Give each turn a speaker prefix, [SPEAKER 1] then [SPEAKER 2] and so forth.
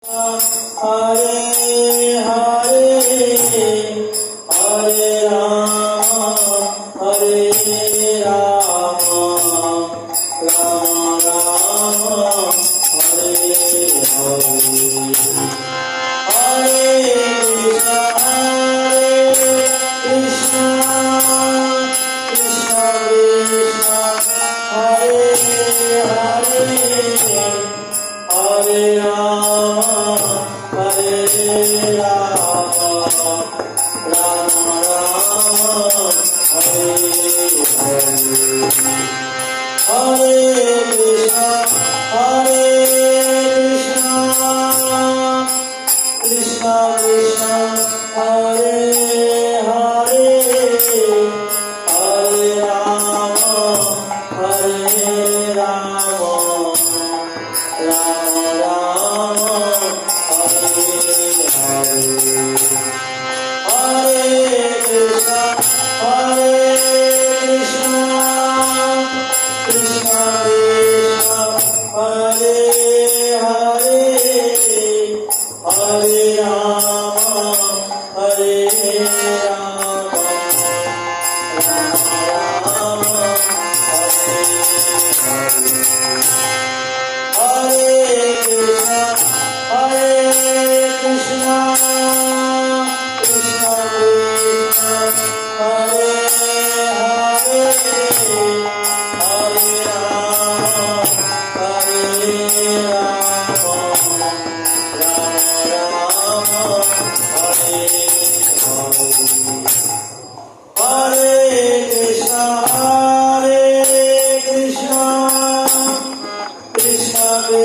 [SPEAKER 1] Hare Hare Hare Rama Hare Rama Rama Rama Hare Hare Hare Krishna Krishna Krishna Hare Hare Hare Rama Hare Rama Rama Rama Hare Hare Hare Krishna Krishna Krishna Hare Hare Hare Rama Rama Rama Hare Hare Hare Krishna Krishna Krishna Hare Hare Hare Rama Rama Hare Hare Hare Krishna Krishna Krishna Hare Hare Hare Rama Rama Hare Hare Hare